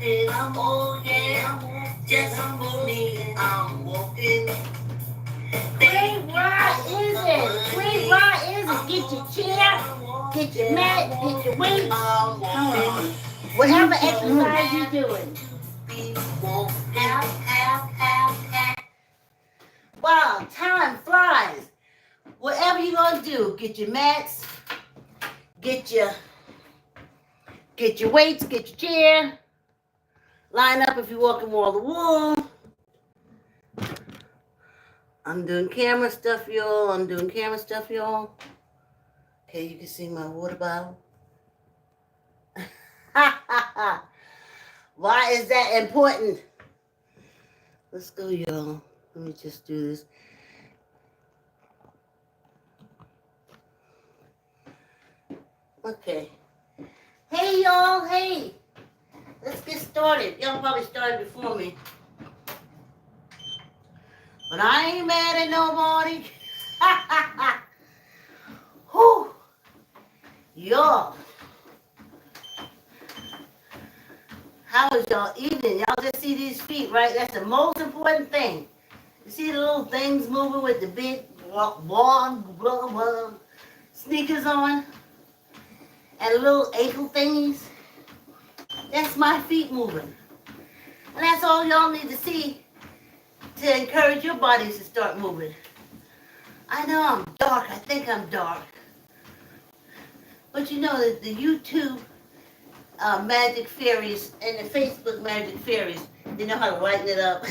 Oh yeah, just for me, I'm walking. Wait, why is it? Wait, why is it? Get your chair, get your mat, get your weights. Come on. Whatever exercise you're doing. Wow, time flies. Whatever you're gonna do, get your mats, get your weights, get your chair. Line up if you're walking wall to wall. I'm doing camera stuff, y'all. Okay, you can see my water bottle. Why is that important? Let's go, y'all. Let me just do this. Okay. Hey, y'all. Hey. Let's get started. Y'all probably started before me. But I ain't mad at nobody. Whew. Y'all. How was y'all evening? Y'all just see these feet, right? That's the most important thing. You see the little things moving with the big sneakers on? And little ankle thingies? That's my feet moving. And that's all y'all need to see to encourage your bodies to start moving. I know I'm dark. I think I'm dark. But you know that the YouTube magic fairies and the Facebook magic fairies, they know how to lighten it up.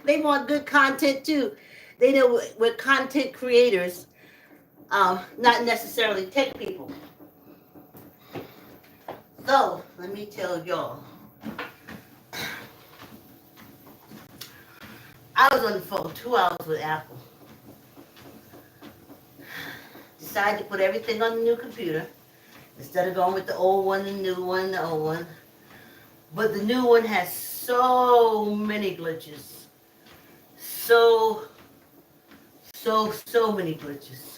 They want good content too. They know we're content creators, not necessarily tech people. So, let me tell y'all. I was on the phone 2 hours with Apple. Decided to put everything on the new computer. Instead of going with the old one, the new one, the old one. But the new one has so many glitches. So many glitches.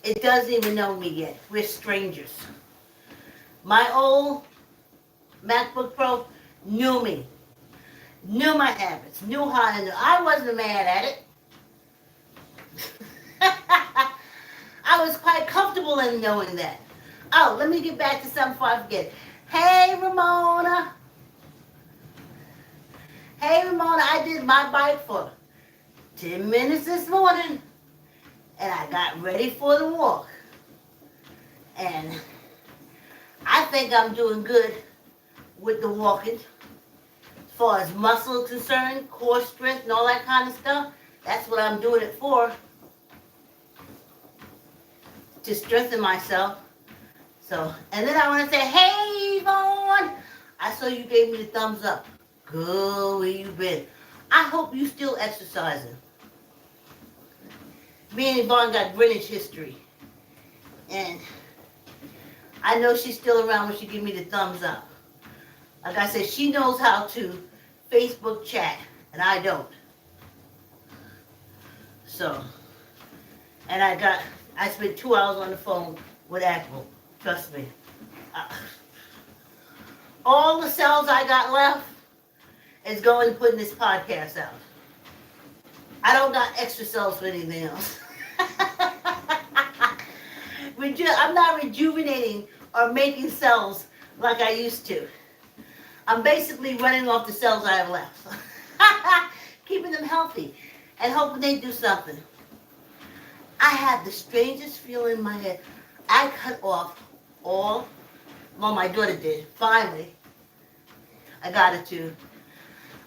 It doesn't even know me yet. We're strangers. My old MacBook Pro knew me. Knew my habits. Knew how to do. I wasn't mad at it. I was quite comfortable in knowing that. Oh, let me get back to something before I forget. Hey, Ramona. I did my bike for 10 minutes this morning, and I got ready for the walk. And I think I'm doing good with the walking. As far as muscle concerned, core strength, and all that kind of stuff, that's what I'm doing it for. To strengthen myself. So, and then I want to say, hey, Yvonne, I saw you gave me the thumbs up. Good, where you been? I hope you still exercising. Me and Yvonne got Greenwich history. And I know she's still around when she give me the thumbs up. Like I said, she knows how to Facebook chat, and I don't. So, and I spent 2 hours on the phone with Apple. Trust me. All the cells I got left is going to putting this podcast out. I don't got extra cells for anything else. I'm not rejuvenating or making cells like I used to. I'm basically running off the cells I have left. Keeping them healthy and hoping they do something. I had the strangest feeling in my head. I cut off all, well, my daughter did, finally. I got it too.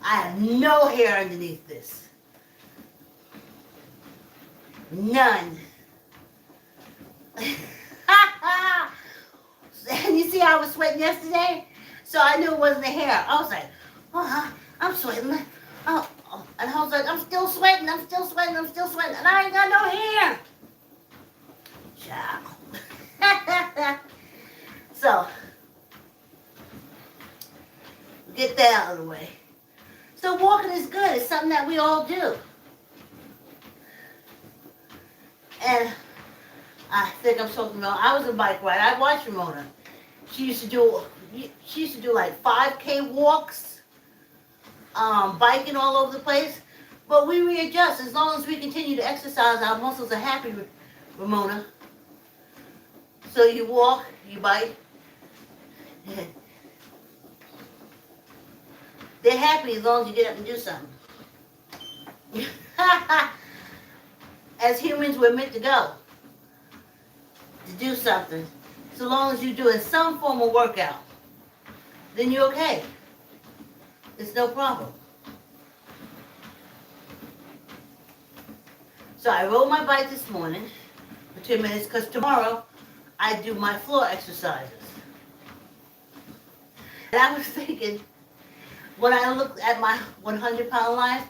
I have no hair underneath this. None. And you see how I was sweating yesterday? So I knew it wasn't the hair. I was like, oh, I'm sweating. Oh, and I was like, I'm still sweating, and I ain't got no hair. Ciao. So, get that out of the way. So walking is good. It's something that we all do. And I think I'm talking about, I was a bike ride. I watched Ramona. She used to do like 5K walks, biking all over the place. But we readjust. As long as we continue to exercise, our muscles are happy, Ramona. So you walk, you bike. They're happy as long as you get up and do something. As humans, we're meant to go, to do something. So long as you're doing some form of workout, then you're okay. It's no problem. So I rode my bike this morning for 2 minutes because tomorrow I do my floor exercises. And I was thinking, when I looked at my 100-pound life,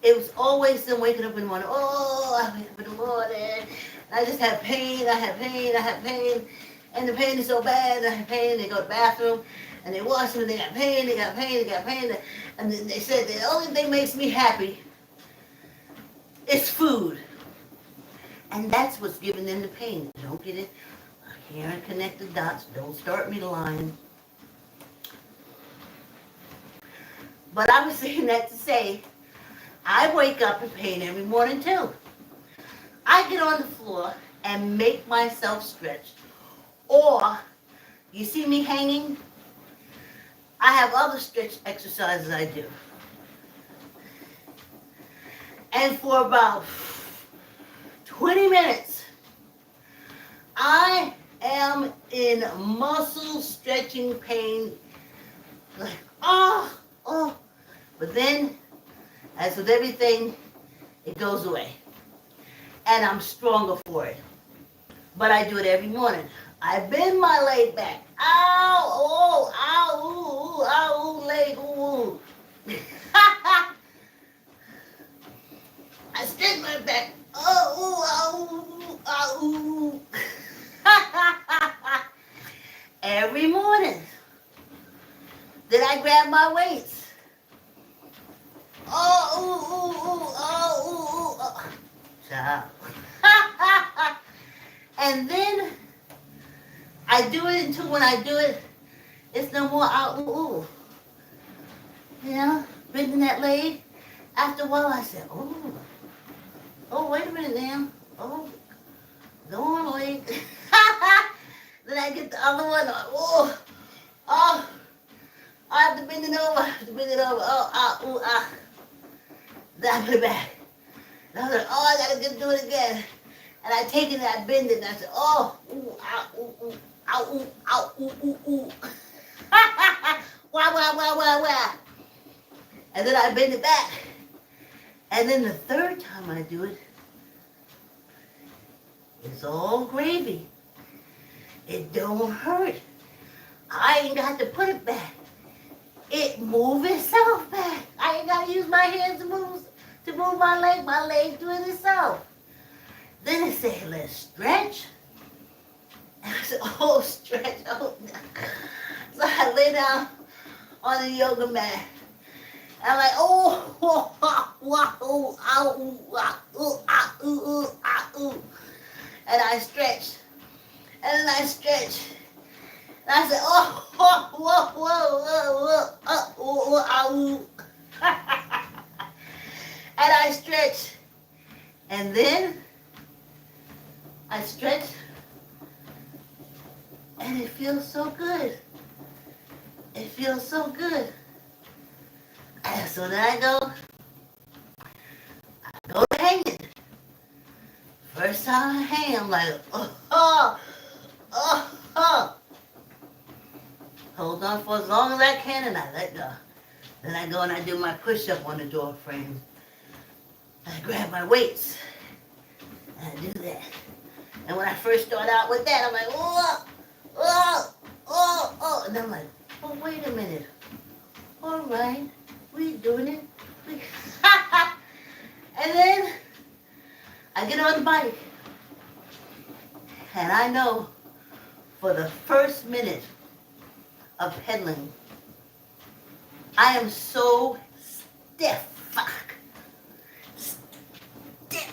it was always them waking up in the morning. Oh, I wake up in the morning. And I just have pain, I have pain, I have pain. And the pain is so bad, I have pain. They go to the bathroom and they wash them and they got pain, they got pain, they got pain. And then they said the only thing makes me happy is food. And that's what's giving them the pain. Don't get it. I can't connect the dots. Don't start me lying. But I was saying that to say, I wake up in pain every morning too. I get on the floor and make myself stretch. Or, you see me hanging? I have other stretch exercises I do. And for about 20 minutes, I am in muscle stretching pain. Like, oh. But then, as with everything, it goes away. And I'm stronger for it. But I do it every morning. I bend my leg back. Ow, oh, ow, ooh, ow, ooh, leg, ooh. I stretch my back. Oh, ooh, ow, ooh, every morning. Then I grab my weights. Oh. Child. And then I do it until when I do it, it's no more ooh. You know, bending that leg. After a while, I said, oh, wait a minute now. Oh, go on, leg. Then I get the other one. Oh, I have to bend it over. Oh. Then I put it back. And I was like, I gotta just do it again. And I take it and I bend it and I said, ooh. Wah. And then I bend it back. And then the third time I do it, it's all gravy. It don't hurt. I ain't got to put it back. It move itself back. I ain't got to use my hands to move my leg. My leg do it itself. Then it said, let's stretch. And I said, stretch. Oh, no. So I lay down on the yoga mat. And I'm like, and I stretch. And then I stretch. And I said, and I stretch. And then I stretch. And it feels so good. It feels so good. And so then I go hanging. First time I hang, I'm like, hold on for as long as I can and I let go. Then I go and I do my push-up on the door frame. I grab my weights and I do that. And when I first start out with that, I'm like, and I'm like, wait a minute. All right, we doing it. And then I get on the bike. And I know for the first minute of pedaling, I am so stiff. Stiff.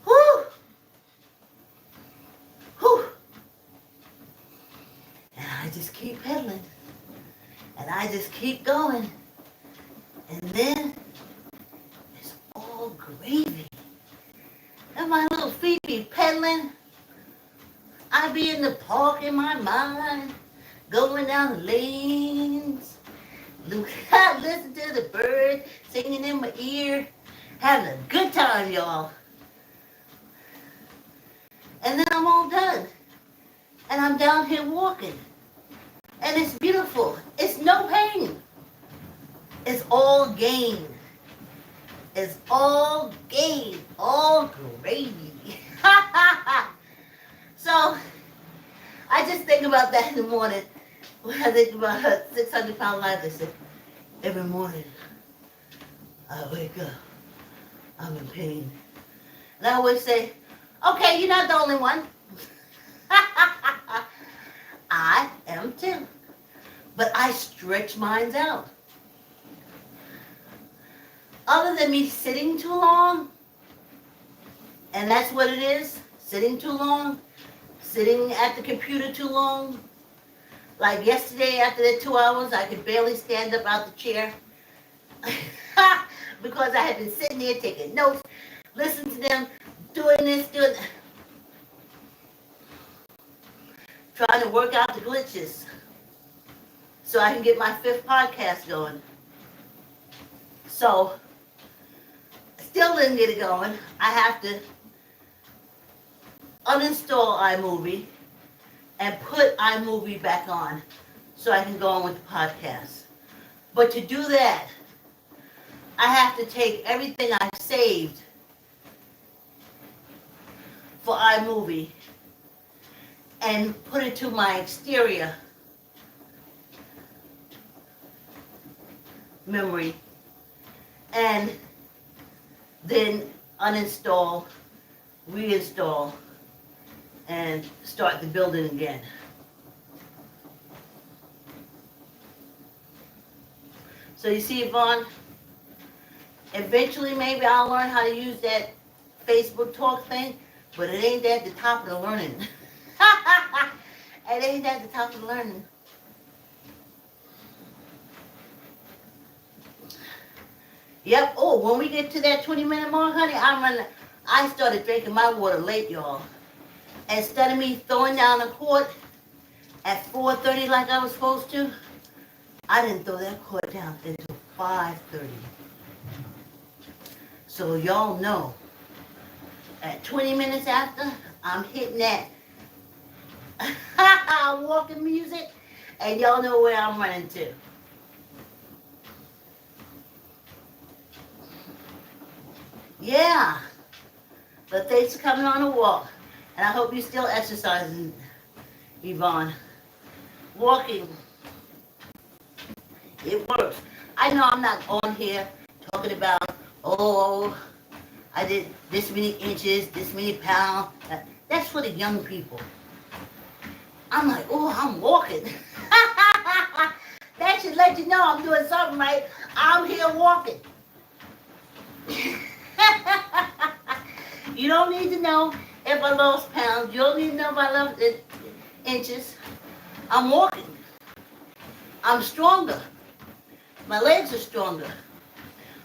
Whew. I just keep pedaling. And I just keep going. And then it's all gravy. And my little feet be pedaling. I be in the park in my mind, going down the lanes. Listen to the birds singing in my ear. Having a good time, y'all. And then I'm all done. And I'm down here walking. And it's beautiful. It's no pain. It's all gain. It's all gain. All gravy. So, I just think about that in the morning. When I think about her 600-pound life, I said, every morning I wake up, I'm in pain. And I always say, okay, you're not the only one. I am too. But I stretch mine out. Other than me sitting too long, and that's what it is, sitting too long, sitting at the computer too long. Like yesterday, after the 2 hours, I could barely stand up out the chair because I had been sitting there taking notes, listening to them, doing this, doing that, trying to work out the glitches so I can get my 5th podcast going. So, still didn't get it going. I have to uninstall iMovie and put iMovie back on so I can go on with the podcast. But to do that, I have to take everything I saved for iMovie and put it to my exterior memory and then uninstall, reinstall, and start the building again. So you see, Yvonne, eventually maybe I'll learn how to use that Facebook talk thing, but it ain't at the top of the learning. It ain't at the top of the learning. Yep. Oh, when we get to that 20-minute mark, honey, I started drinking my water late, y'all. Instead of me throwing down a quart at 4:30 like I was supposed to, I didn't throw that quart down until 5:30. So y'all know, at 20 minutes after, I'm hitting that walking music, and y'all know where I'm running to. Yeah. But thanks for coming on a walk. And I hope you're still exercising, Yvonne. Walking. It works. I know I'm not on here talking about, oh, I did this many inches, this many pounds. That's for the young people. I'm like, oh, I'm walking. That should let you know I'm doing something right. I'm here walking. You don't need to know if I lost pounds. You don't need to know if I lost inches. I'm walking. I'm stronger. My legs are stronger.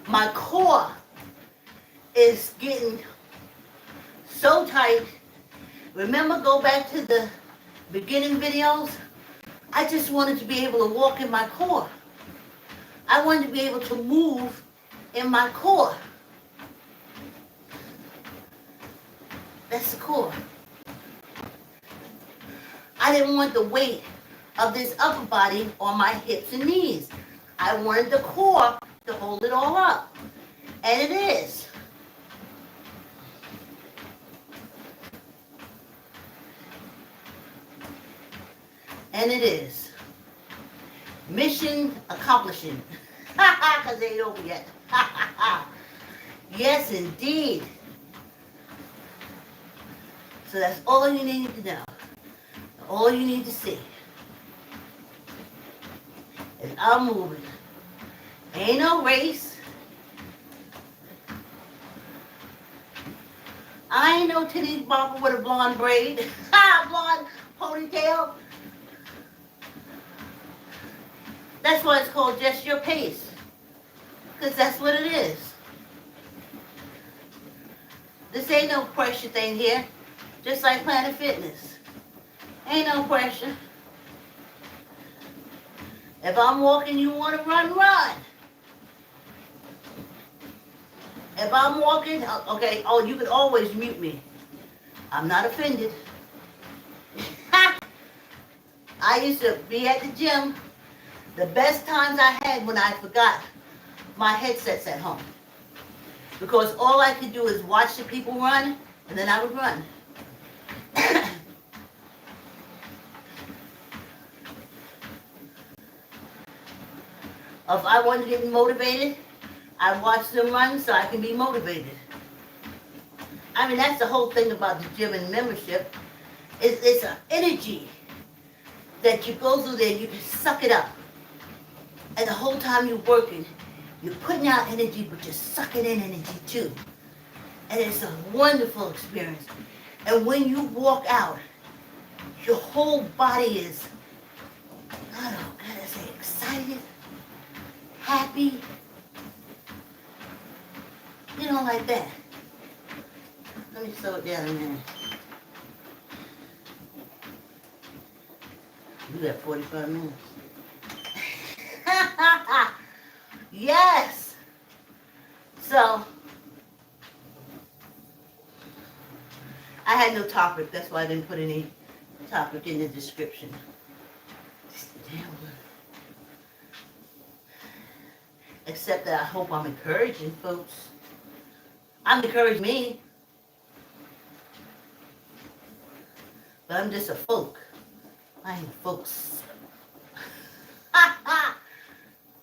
My core is getting so tight. Remember, go back to the beginning videos? I just wanted to be able to walk in my core. I wanted to be able to move in my core. That's the core. I didn't want the weight of this upper body on my hips and knees. I wanted the core to hold it all up. And it is. And it is. Mission accomplishing. Because they ain't over yet. Yes, indeed. So that's all you need to know. All you need to see. And I'm moving. Ain't no race. I ain't no titty bopper with a blonde braid. Blonde ponytail. That's why it's called Just Your Pace. Because that's what it is. This ain't no pressure thing here. Just like Planet Fitness. Ain't no pressure. If I'm walking, you want to run, run. If I'm walking, okay, oh, you can always mute me. I'm not offended. I used to be at the gym. The best times I had when I forgot my headsets at home. Because all I could do is watch the people run, and then I would run. If I wanted to get motivated, I watch them run so I can be motivated. I mean, that's the whole thing about the gym and membership. It's an energy that you go through there, you can suck it up. And the whole time you're working, you're putting out energy, but you're sucking in energy too. And it's a wonderful experience. And when you walk out, your whole body is, I don't know, gotta say, excited, happy, you know, like that. Let me slow it down a minute. You got 45 minutes. Yes. So, I had no topic. That's why I didn't put any topic in the description. Damn. Except that I hope I'm encouraging folks. I'm encouraging me. But I'm just a folk. I ain't folks.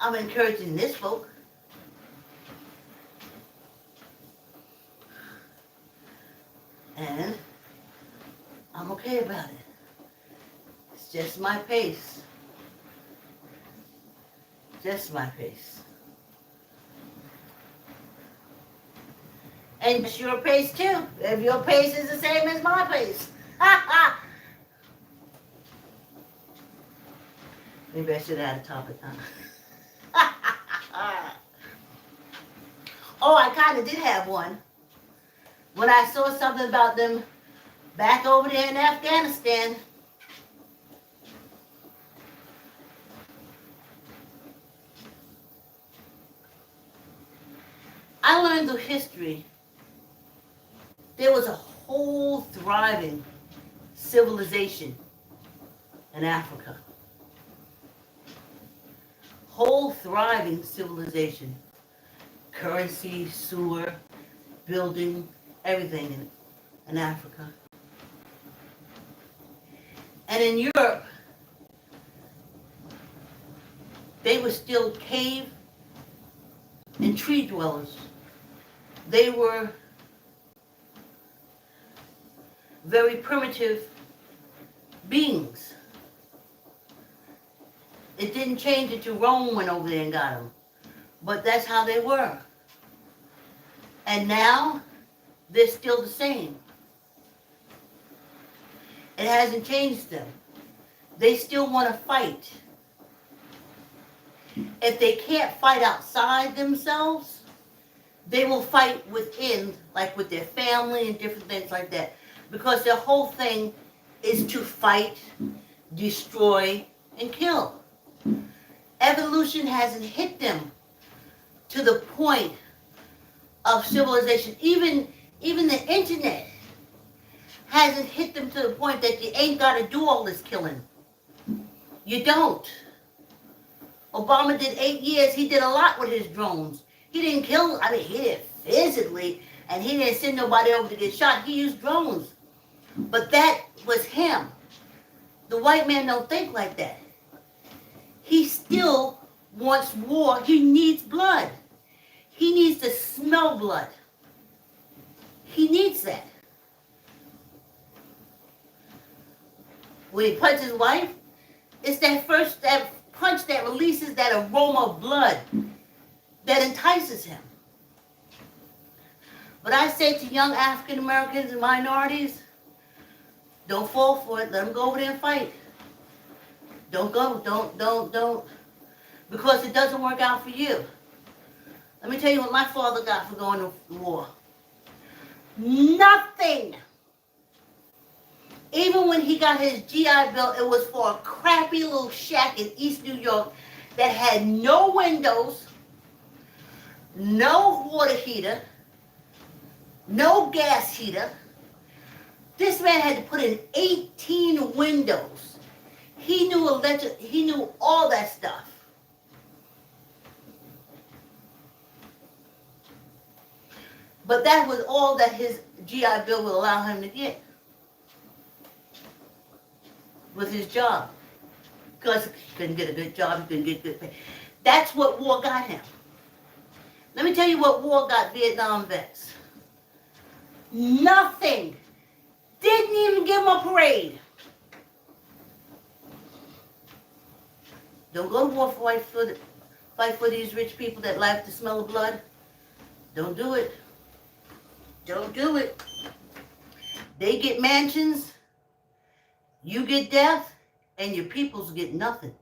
I'm encouraging this folk. And I'm okay about it. It's just my pace. Just my pace. And it's your pace too. If your pace is the same as my pace. Maybe I should add a topic, huh? Oh, I kind of did have one. When I saw something about them back over there in Afghanistan. I learned through history there was a whole thriving civilization in Africa. Whole thriving civilization. Currency, sewer, building, everything in Africa. And in Europe, they were still cave and tree dwellers. They were very primitive beings. It didn't change until Rome went over there and got them. But that's how they were. And now, they're still the same. It hasn't changed them. They still want to fight. If they can't fight outside themselves, they will fight within, like with their family and different things like that. Because their whole thing is to fight, destroy, and kill. Evolution hasn't hit them to the point of civilization. Even the internet hasn't hit them to the point that you ain't got to do all this killing. You don't. Obama did 8 years. He did a lot with his drones. He didn't kill, I mean, he did physically, and he didn't send nobody over to get shot. He used drones. But that was him. The white man don't think like that. He still wants war. He needs blood. He needs to smell blood. He needs that. When he punches his wife, it's that punch that releases that aroma of blood that entices him. But I say to young African Americans and minorities, don't fall for it. Let them go over there and fight. Don't go. Don't. because it doesn't work out for you. Let me tell you what my father got for going to war. Nothing. Even when he got his GI Bill, it was for a crappy little shack in East New York that had no windows, no water heater, no gas heater. This man had to put in 18 windows. He knew all that stuff. But that was all that his GI Bill would allow him to get with his job. Because he couldn't get a good job, he couldn't get good pay. That's what war got him. Let me tell you what war got Vietnam vets. Nothing. Didn't even give them a parade. Don't go to war for fight for these rich people that like the smell of blood. Don't do it. Don't do it. They get mansions, you get death, and your peoples get nothing.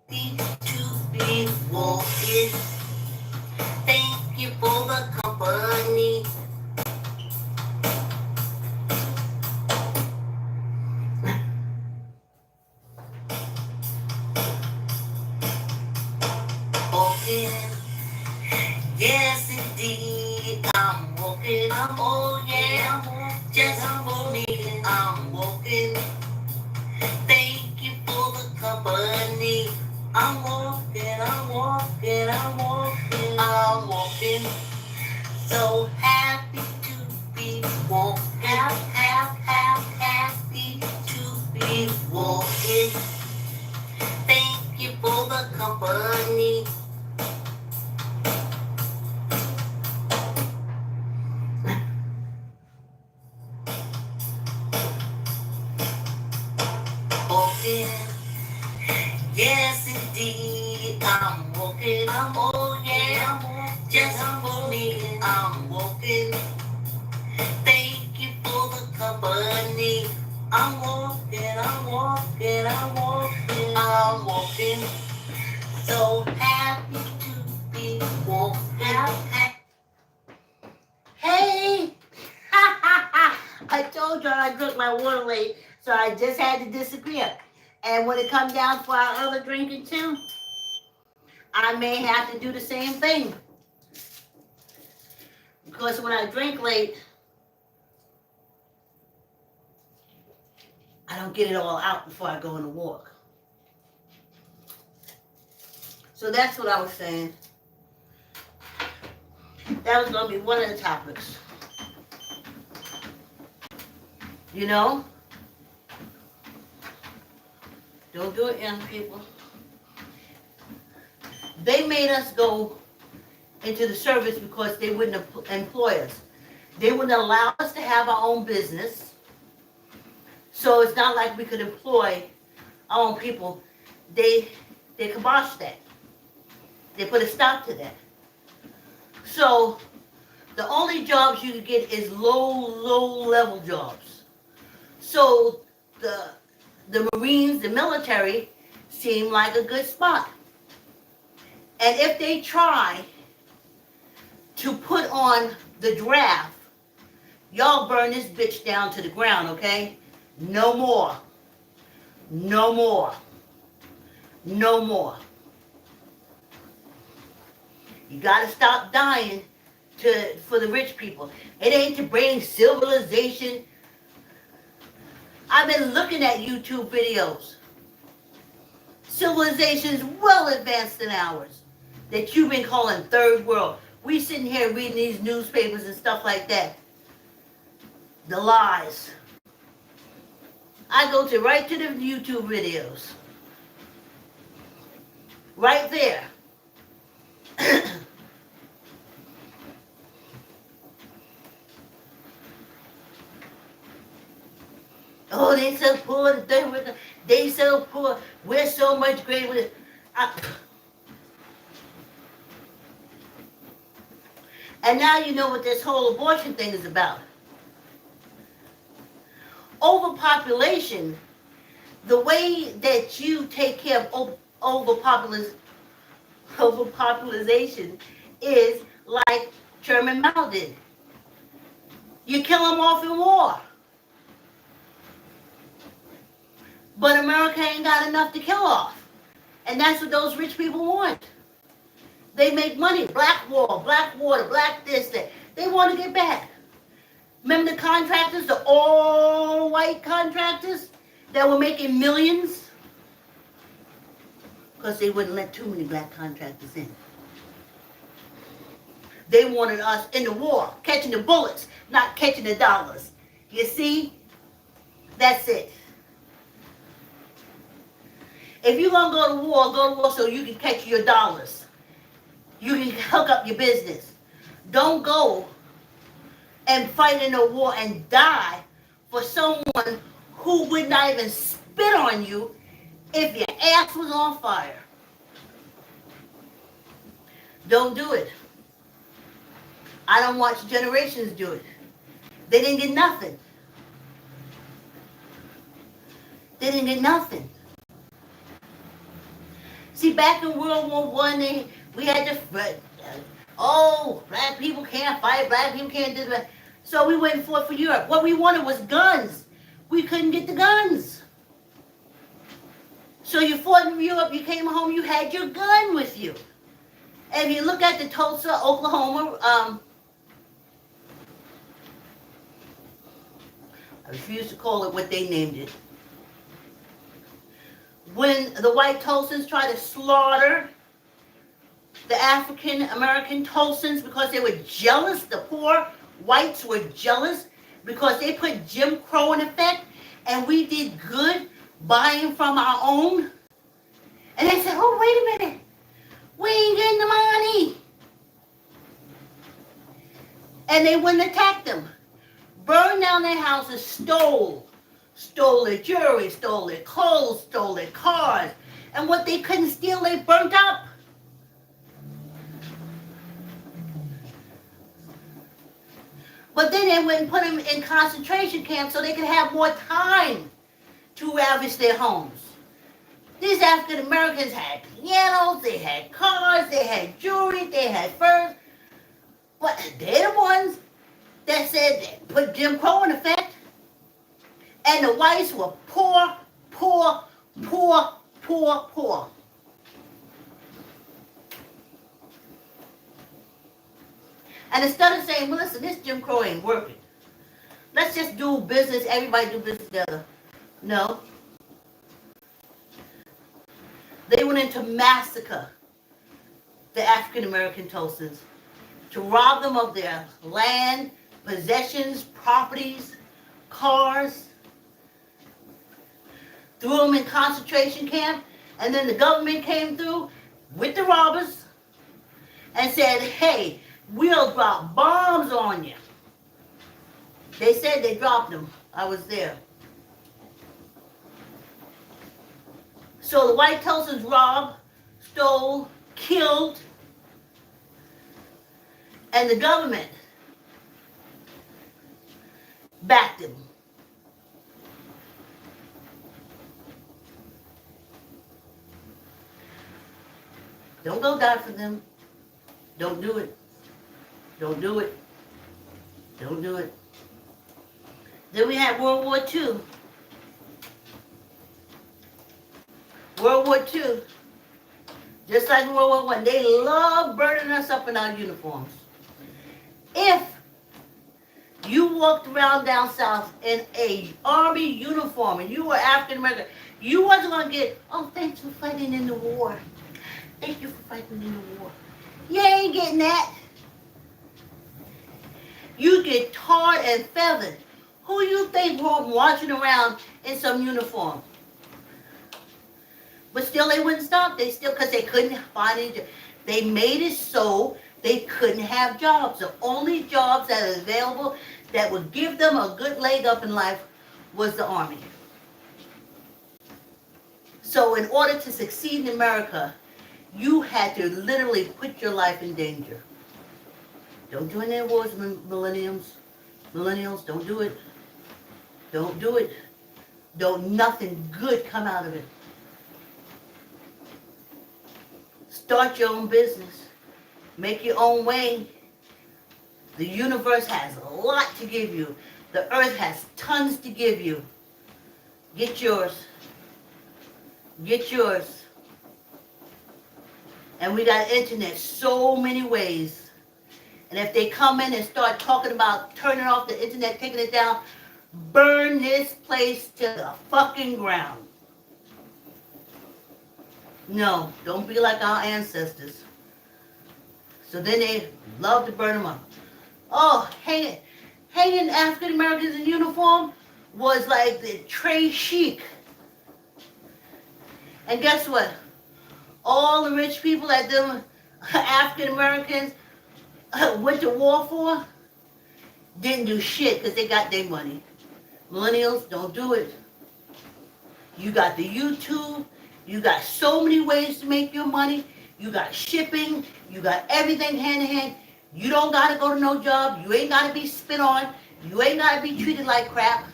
To be walking. Thank you for the company. Walking. Yes, indeed, I'm walking. Oh yeah, just for me, I'm walking. Thank you for the company. I'm walking, I'm walking, I'm walking, I'm walking. So happy to be walking. Happy to be walking. Thank you for the company. Walking. Yes, indeed, I'm walking. Oh yeah, just for me, I'm walking. Thank you for the company. I'm walking, I'm walking, I'm walking, I'm walking. So happy to be walking. Hey! I told you I drank my water late, so I just had to disappear. And when it comes down for our other drinking too, I may have to do the same thing. Because when I drink late, I don't get it all out before I go on a walk. So that's what I was saying. That was going to be one of the topics. You know? Don't do it, young people. They made us go into the service because they wouldn't employ us. They wouldn't allow us to have our own business. So it's not like we could employ our own people. They kiboshed that. They put a stop to that. So the only jobs you could get is low level jobs. So the Marines, the military, seem like a good spot. And if they try to put on the draft, y'all burn this bitch down to the ground, okay? No more. No more. No more. You gotta stop dying for the rich people. It ain't to bring civilization. I've been looking at YouTube videos. Civilization's well advanced than ours. That you've been calling third world. We sitting here reading these newspapers and stuff like that. The lies. I go right to the YouTube videos. Right there. Oh, they so poor. They so poor. We're so much greater. And now you know what this whole abortion thing is about. overpopulation, the way that you take care of overpopulation is like Chairman Mao did. You kill them off in war. But America ain't got enough to kill off. And that's what those rich people want. They make money. Black wall, black water, black this, that. They want to get back. Remember the contractors, the all-white contractors that were making millions? Because they wouldn't let too many black contractors in. They wanted us in the war, catching the bullets, not catching the dollars. You see? That's it. If you're going to go to war so you can catch your dollars. You can hook up your business. Don't go and fight in a war and die for someone who would not even spit on you if your ass was on fire. Don't do it. I don't watch generations do it. They didn't get nothing. They didn't get nothing. See, back in World War I, we had to, black people can't fight, black people can't do that. So we went and fought for Europe. What we wanted was guns. We couldn't get the guns. So you fought in Europe, you came home, you had your gun with you. And if you look at the Tulsa, Oklahoma, I refuse to call it what they named it. When the white Tulsans tried to slaughter the African American Tulsans because they were jealous, the poor whites were jealous because they put Jim Crow in effect and we did good buying from our own. And they said, oh, wait a minute, we ain't getting the money. And they wouldn't attack them. Burned down their houses, stole their jewelry, stole their clothes, stole their cars. And what they couldn't steal, they burnt up. But then they went and put them in concentration camps so they could have more time to ravish their homes. These African Americans had pianos, they had cars, they had jewelry, they had furs. But they're the ones that said that put Jim Crow in effect. And the whites were poor, poor, poor, poor, poor. And instead of saying, well, listen, this Jim Crow ain't working. Let's just do business, everybody do business together. No. They went in to massacre the African American Tulsans, to rob them of their land, possessions, properties, cars. Threw them in concentration camp, and then the government came through with the robbers and said, hey, we'll drop bombs on you. They said they dropped them. I was there. So the white Tulsans robbed, stole, killed, and the government backed them. Don't go die for them. Don't do it. Don't do it. Don't do it. Then we had World War II. World War II, just like World War I, they love burning us up in our uniforms. If you walked around down south in a army uniform and you were African American, you wasn't going to get, oh, thanks for fighting in the war. Thank you for fighting in the war. You ain't getting that. You get tarred and feathered. Who you think were marching around in some uniform? But still they wouldn't stop. They still, because they couldn't find any jobs. They made it so they couldn't have jobs. The only jobs that are available that would give them a good leg up in life was the army. So in order to succeed in America, you had to literally put your life in danger. Don't join their wars, millennials. Millennials, don't do it. Don't do it. Don't nothing good come out of it. Start your own business. Make your own way. The universe has a lot to give you. The earth has tons to give you. Get yours. Get yours. And we got internet so many ways. And if they come in and start talking about turning off the internet, taking it down, burn this place to the fucking ground. No, don't be like our ancestors. So then they love to burn them up. Oh, hanging African Americans in uniform was like the très chic. And guess what? All the rich people that them African Americans went to war for didn't do shit because they got their money. Millennials, don't do it. You got the YouTube. You got so many ways to make your money. You got shipping. You got everything hand in hand. You don't got to go to no job. You ain't got to be spit on. You ain't got to be treated like crap.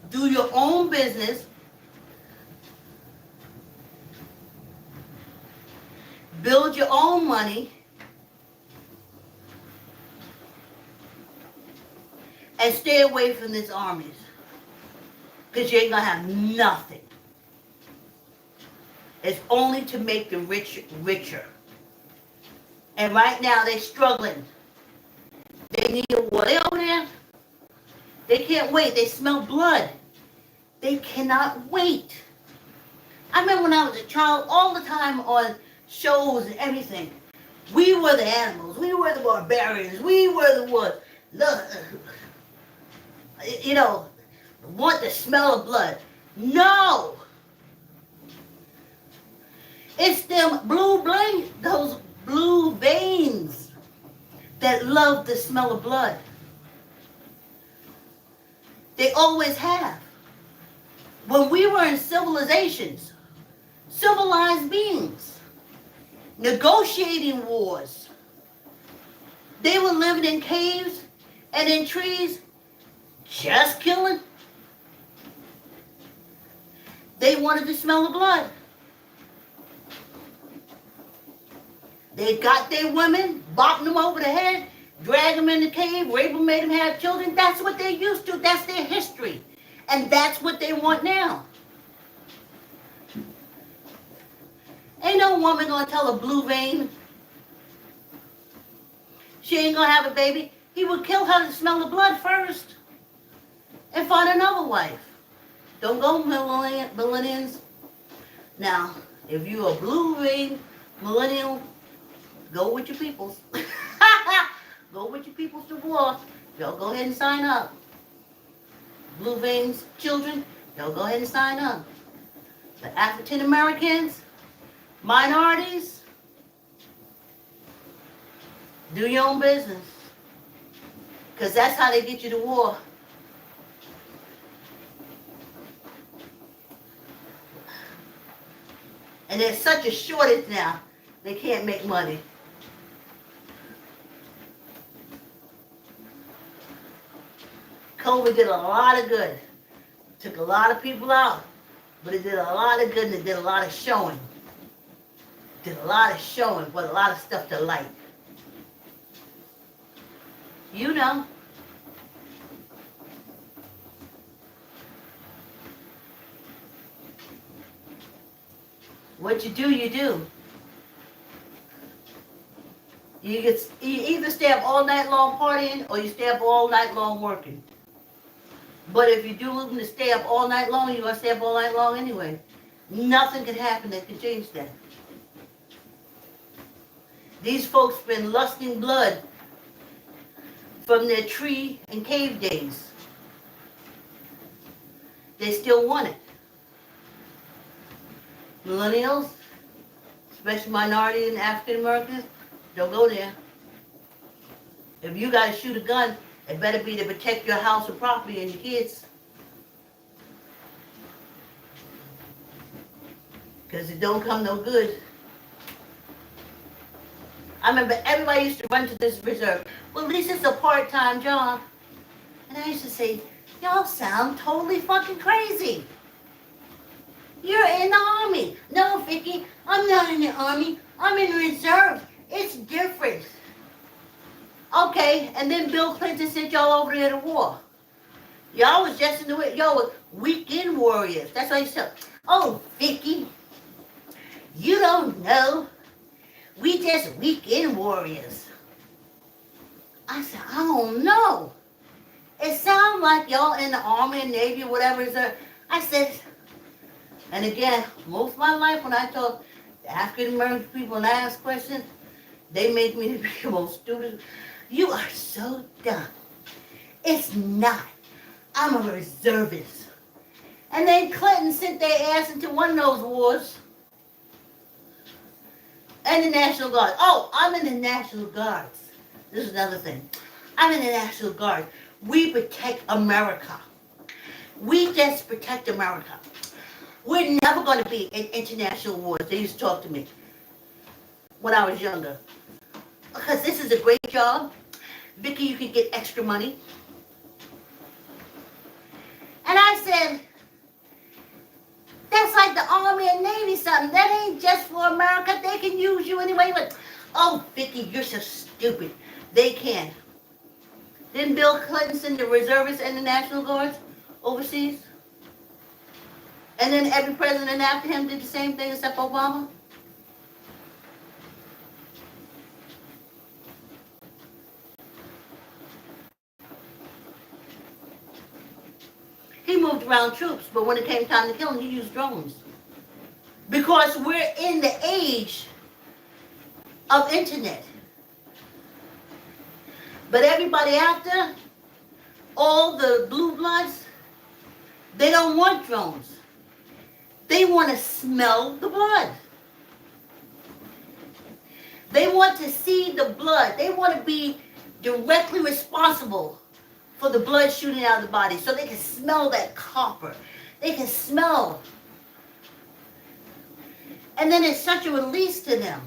Do your own business. Build your own money. And stay away from these armies. Because you ain't going to have nothing. It's only to make the rich richer. And right now they're struggling. They need a war. They over there. They can't wait. They smell blood. They cannot wait. I remember when I was a child, all the time on shows and everything. We were the animals. We were the barbarians. We were the ones. Look, you know, want the smell of blood. No. It's them those blue veins that love the smell of blood. They always have. When we were in civilizations, civilized beings, negotiating wars, they were living in caves and in trees, just killing. They wanted to smell the blood. They got their women, bopped them over the head, dragged them in the cave, raped them, made them have children. That's what they used to. That's their history. And that's what they want now. Ain't no woman gonna tell a blue vein she ain't gonna have a baby. He would kill her to smell the blood first and find another wife. Don't go millennials. Now, if you a blue vein millennial, go with your peoples. Go with your peoples to war. Y'all go ahead and sign up. Blue veins children, y'all go ahead and sign up. The African Americans, minorities, do your own business. Because that's how they get you to war. And there's such a shortage now, they can't make money. COVID did a lot of good. Took a lot of people out. But it did a lot of good and it did a lot of showing. Did a lot of showing, but a lot of stuff to light. You know. What you do, you do. You either stay up all night long partying or you stay up all night long working. But if you do looking to stay up all night long, you're going to stay up all night long anyway. Nothing can happen that can change that. These folks been lusting blood from their tree and cave days. They still want it. Millennials, especially minority and African Americans, don't go there. If you got to shoot a gun, it better be to protect your house or property and your kids. Because it don't come no good. I remember everybody used to run to this reserve. Well, at least it's a part-time job. And I used to say, y'all sound totally fucking crazy. You're in the army. No, Vicki, I'm not in the army. I'm in reserve. It's different. Okay, and then Bill Clinton sent y'all over there to war. Y'all was just in the way. Y'all were weekend warriors. That's what he said. Oh, Vicki, you don't know. We just weekend warriors. I said, I don't know. It sounds like y'all in the Army and Navy or whatever it is. I said, and again, most of my life when I talk to African American people and I ask questions, they make me be the most stupid. You are so dumb. It's not. I'm a reservist. And then Clinton sent their ass into one of those wars. And the National Guard. Oh, I'm in the National Guards. This is another thing. I'm in the National Guard. We protect America. We just protect America. We're never going to be in international wars. They used to talk to me when I was younger. Because this is a great job. Vicki, you can get extra money. And I said, that's like the Army and Navy something. That ain't just for America. They can use you anyway. But, oh, Vicki, you're so stupid. They can. Didn't Bill Clinton send the reservists and the National Guards overseas? And then every president after him did the same thing except Obama? He moved around troops, but when it came time to kill them, he used drones. Because we're in the age of internet. But everybody after, all the blue bloods, they don't want drones. They want to smell the blood. They want to see the blood. They want to be directly responsible for the blood shooting out of the body so they can smell that copper. They can smell. And then it's such a release to them.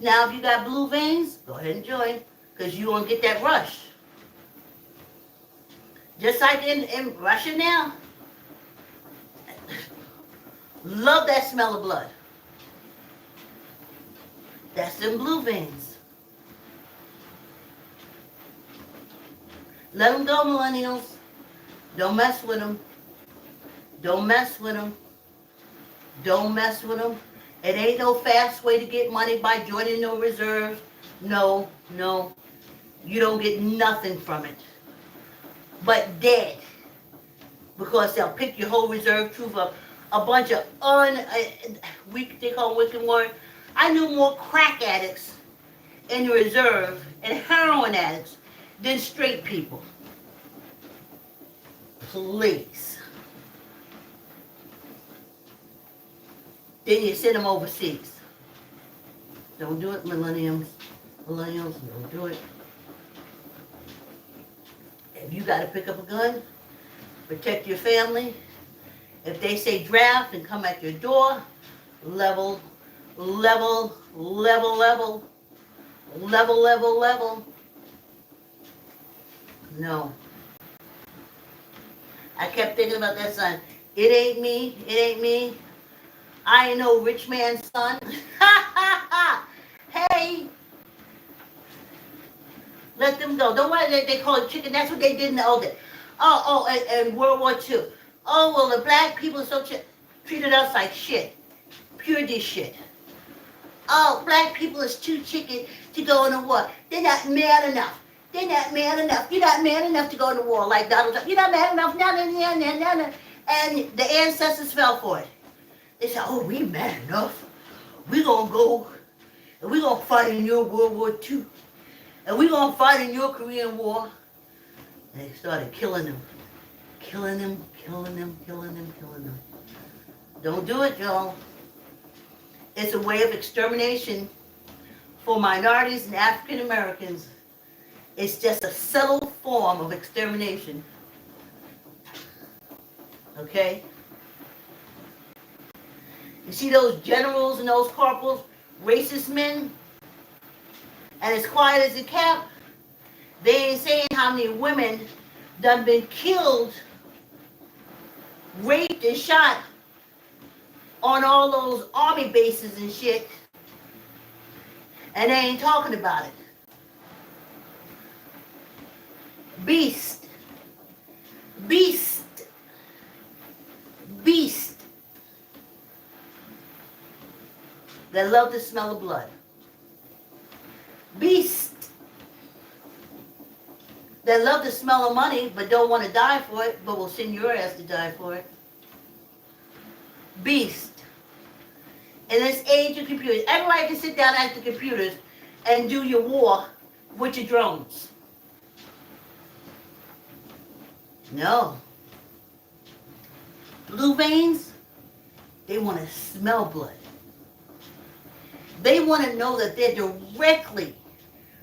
Now, if you got blue veins, go ahead and join, because you won't get that rush. Just like in Russia now. Love that smell of blood. That's them blue veins. Let them go, millennials. Don't mess with them. Don't mess with them. Don't mess with them. It ain't no fast way to get money by joining no reserves. No, no. You don't get nothing from it. But dead. Because they'll pick your whole reserve troop up. A bunch of they call wicked warriors. I knew more crack addicts in the reserve and heroin addicts than straight people. Please. Then you send them overseas. Don't do it, millennials. Millennials, don't do it. If you got to pick up a gun, protect your family. If they say draft and come at your door, level, level, level, level, level, level, level. No. I kept thinking about that son. It ain't me. It ain't me. I ain't no rich man's son. Hey. Let them go. Don't worry, they call it chicken. That's what they did in the old days. And World War II. Oh, well, the black people so treated us like shit. Pure dish shit. Oh, black people is too chicken to go into war. They're not man enough. They're not man enough. You're not man enough to go into war like Donald Trump. You're not man enough. No. And the ancestors fell for it. They said, oh, we man enough. We gonna go and we gonna fight in your World War II. And we gonna fight in your Korean War. And they started killing them. Killing them, killing them, killing them, killing them. Don't do it, y'all. It's a way of extermination for minorities and African Americans. It's just a subtle form of extermination. Okay? You see those generals and those corporals, racist men? And as quiet as it kept, they ain't saying how many women done been killed, raped, and shot on all those army bases and shit, and they ain't talking about it. Beast. Beast. Beast. That love the smell of blood. Beast. That love the smell of money but don't want to die for it, but will send your ass to die for it. Beast. In this age of computers, everybody can sit down at the computers and do your war with your drones. No. Blue veins, they want to smell blood. They want to know that they're directly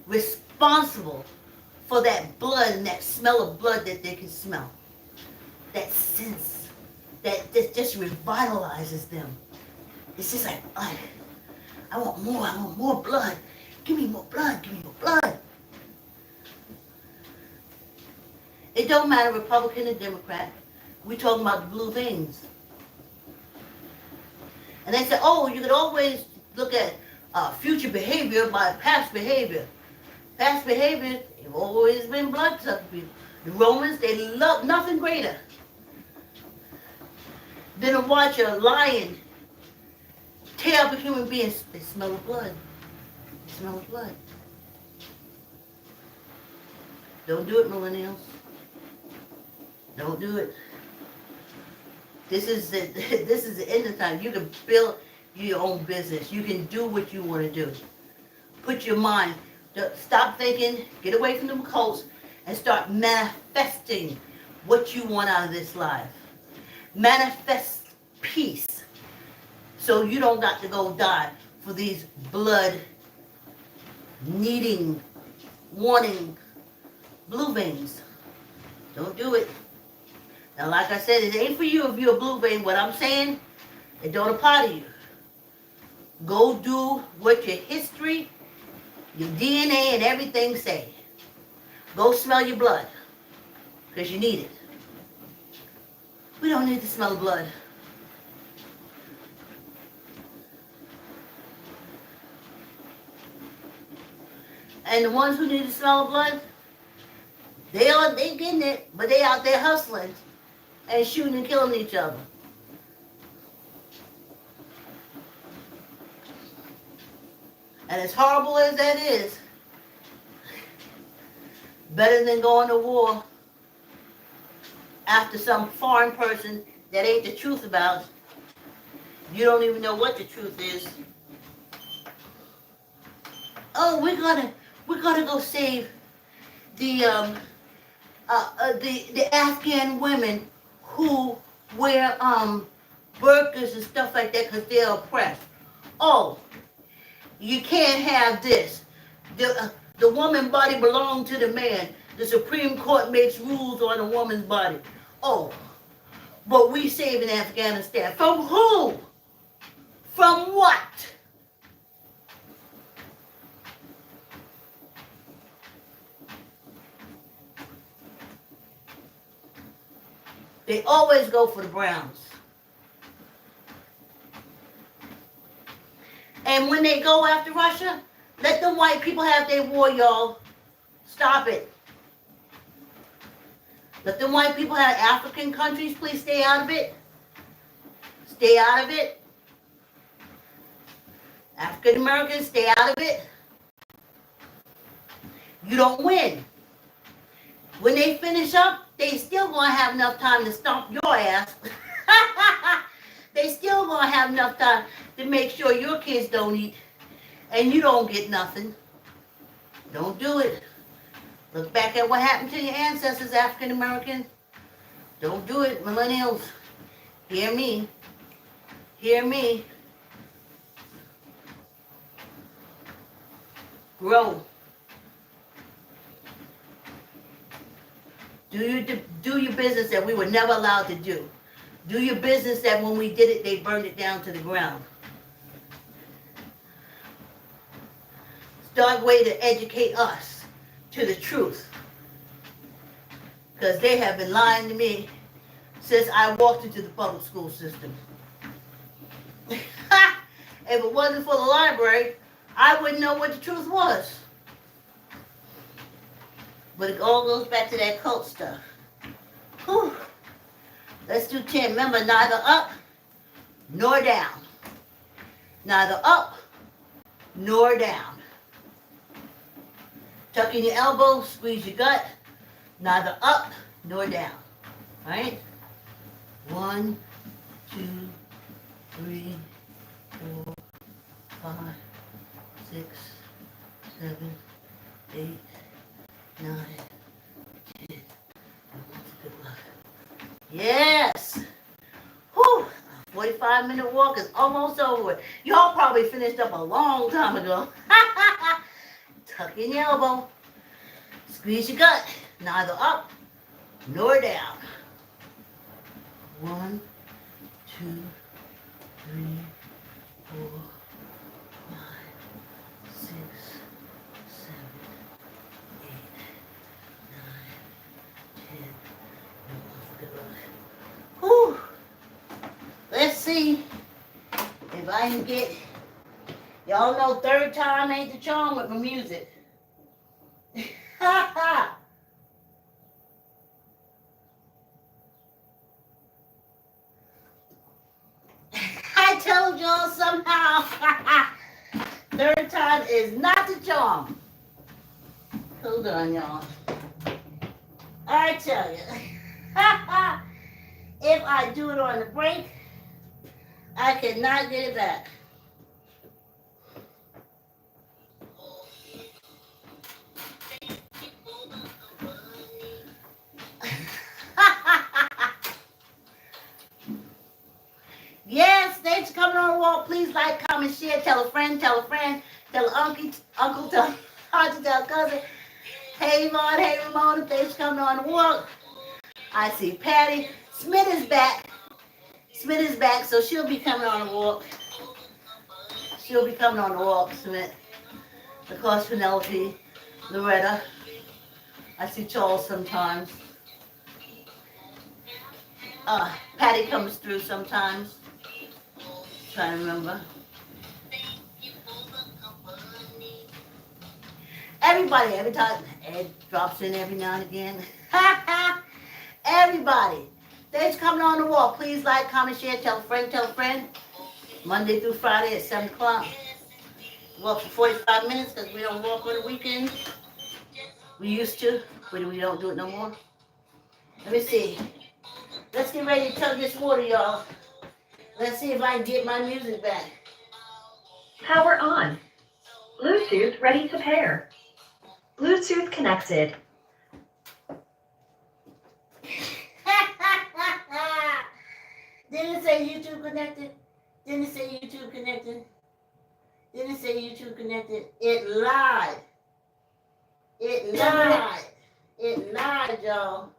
responsible for that blood and that smell of blood that they can smell. That sense that just revitalizes them. It's just like, I want more blood. Give me more blood, give me more blood. It don't matter Republican or Democrat. We talking about the blue veins. And they say, oh, you could always look at future behavior by past behavior. Past behavior, they've always been bloodsucking people. The Romans, they love nothing greater than to watch a lion tear up a human being. They smell of blood. They smell of blood. Don't do it, millennials. Don't do it. This is the end of time. You can build your own business. You can do what you want to do. Put your mind. Stop thinking. Get away from them cults and start manifesting what you want out of this life. Manifest peace, so you don't got to go die for these blood needing, wanting blue veins. Don't do it. Now, like I said, it ain't for you if you're a blue vein. What I'm saying, it don't apply to you. Go do what your history, your DNA, and everything say. Go smell your blood, because you need it. We don't need to smell blood. And the ones who need to smell blood, they getting it, but they out there hustling and shooting and killing each other. And as horrible as that is, better than going to war after some foreign person that ain't the truth about. You don't even know what the truth is. Oh, we're gonna go save the Afghan women who wear burqas and stuff like that because they're oppressed. Oh, you can't have this. The woman body belongs to the man. The Supreme Court makes rules on a woman's body. Oh, but we saving Afghanistan. From who? From what? They always go for the Browns. And when they go after Russia, let the white people have their war, y'all. Stop it. Let the white people have African countries, please stay out of it. Stay out of it. African Americans, stay out of it. You don't win. When they finish up, they still gonna have enough time to stomp your ass. They still gonna have enough time to make sure your kids don't eat and you don't get nothing. Don't do it. Look back at what happened to your ancestors, African American. Don't do it, millennials. Hear me. Hear me. Grow. Do your business that we were never allowed to do. Do your business that when we did it, they burned it down to the ground. Start way to educate us to the truth. because they have been lying to me since I walked into the public school system. If it wasn't for the library, I wouldn't know what the truth was. But it all goes back to that cult stuff. Whew. Let's do 10. Remember, neither up nor down. Neither up nor down. Tuck in your elbow, squeeze your gut. Neither up nor down. All right? 1, 2, 3, 4, 5, 6, 7, 8, 9, 10. Good luck. Yes. Whew. 45-minute walk is almost over. Y'all probably finished up a long time ago. Tuck in your elbow. Squeeze your gut. Neither up nor down. 1, 2, 3, 4, 5, 6, 7, 8, 9, 10. Good luck. Whew. Let's see if I can get. Y'all know third time ain't the charm with my music. Ha ha. I told y'all somehow. Third time is not the charm. Hold on, y'all. I tell you. If I do it on the break, I cannot get it back. Yes, thanks for coming on the walk. Please like, comment, share, tell a friend, tell uncle, tell auntie, tell cousin. Hey Yvonne, hey Ramona, thanks for coming on the walk. I see Patty. Smith is back. Smith is back, so she'll be coming on the walk. She'll be coming on the walk, Smith. Of course, Penelope, Loretta. I see Charles sometimes. Patty comes through sometimes. Trying to remember. Everybody, every time Ed drops in every now and again. Everybody, thanks for coming on the walk. Please like, comment, share, tell a friend, tell a friend. Monday through Friday at 7 o'clock. Walk for 45 minutes because we don't walk on the weekend. We used to, but we don't do it no more. Let me see. Let's get ready to chug this water, y'all. Let's see if I can get my music back. Power on. Bluetooth ready to pair. Bluetooth connected. Didn't it say YouTube connected? Didn't it say YouTube connected? Didn't it say YouTube connected? It lied. It lied. It lied, y'all.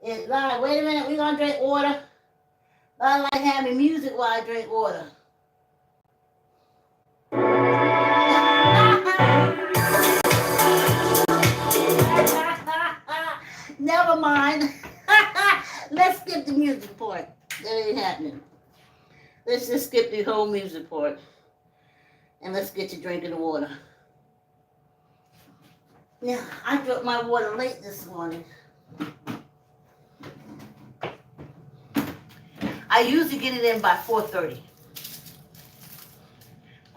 It lied. Wait a minute, we're gonna drink water. I like having music while I drink water. Never mind. Let's skip the music part. That ain't happening. Let's just skip the whole music part. And let's get to drinking the water. Yeah, I drank my water late this morning. I usually get it in by 4:30.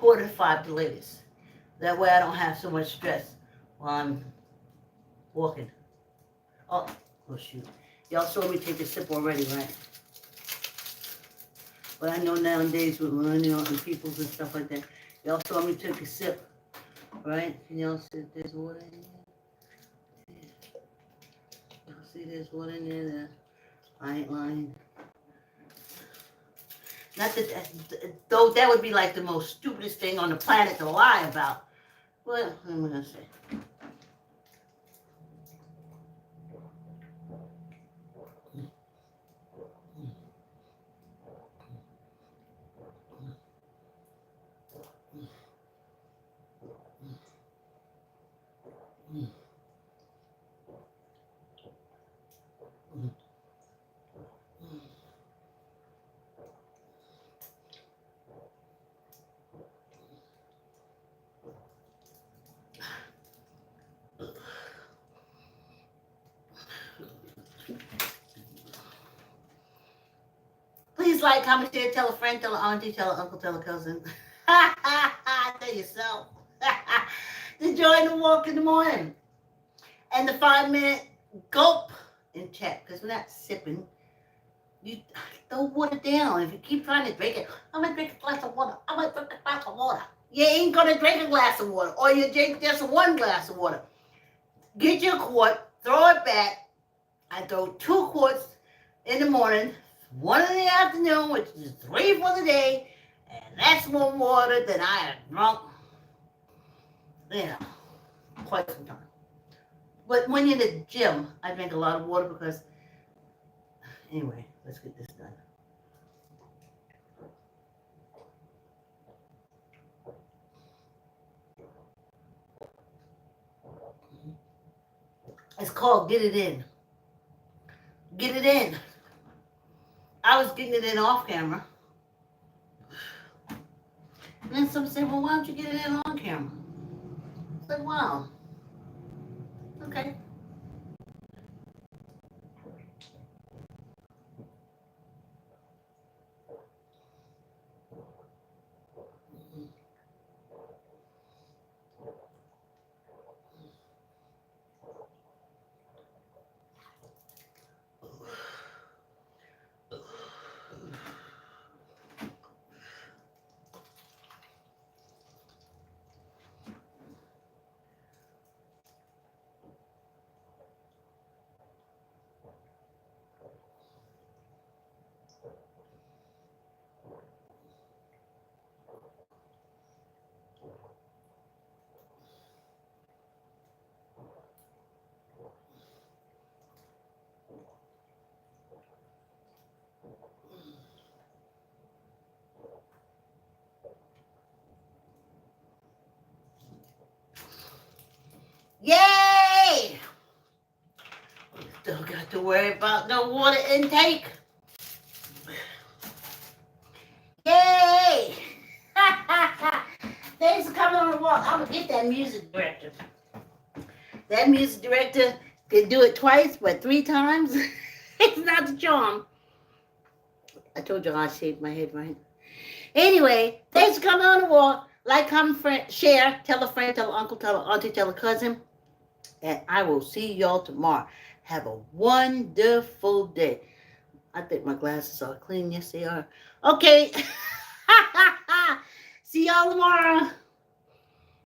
4:45 the latest. That way I don't have so much stress while I'm walking. Oh shoot. Y'all saw me take a sip already, right? But I know nowadays with millennials and peoples and stuff like that, y'all saw me take a sip, right? And y'all see there's water in there? Y'all see there's water in there? I ain't lying. Not that, though that would be like the most stupidest thing on the planet to lie about. What am I going to say? Please like, comment, share, tell a friend, tell an auntie, tell an uncle, tell a cousin. Tell yourself. Enjoy the walk in the morning. And the 5-minute gulp and check. Because we're not sipping. You throw water down. If you keep trying to drink it, I'm going to drink a glass of water. I'm going to drink a glass of water. You ain't going to drink a glass of water. Or you drink just one glass of water. Get your quart, throw it back. I throw 2 quarts in the morning, 1 in the afternoon, which is 3 for the day. And that's more water than I have drunk, quite some time. But when you're in the gym, I drink a lot of water because, anyway, let's get this done. It's called Get It In. Get it in. I was getting it in off camera. And then some say, well, why don't you get it in on camera? It's like, wow. Okay. Yay! Don't got to worry about no water intake. Yay! Thanks for coming on the walk. I'm gonna get that music director. That music director can do it twice, but 3 times. It's not the charm. I told you I shaved my head, right? Anyway, thanks for coming on the walk. Like, comment, share, tell a friend, tell an uncle, tell an auntie, tell a cousin. And I will see y'all tomorrow. Have a wonderful day. I think my glasses are clean. Yes, they are. Okay. See y'all tomorrow.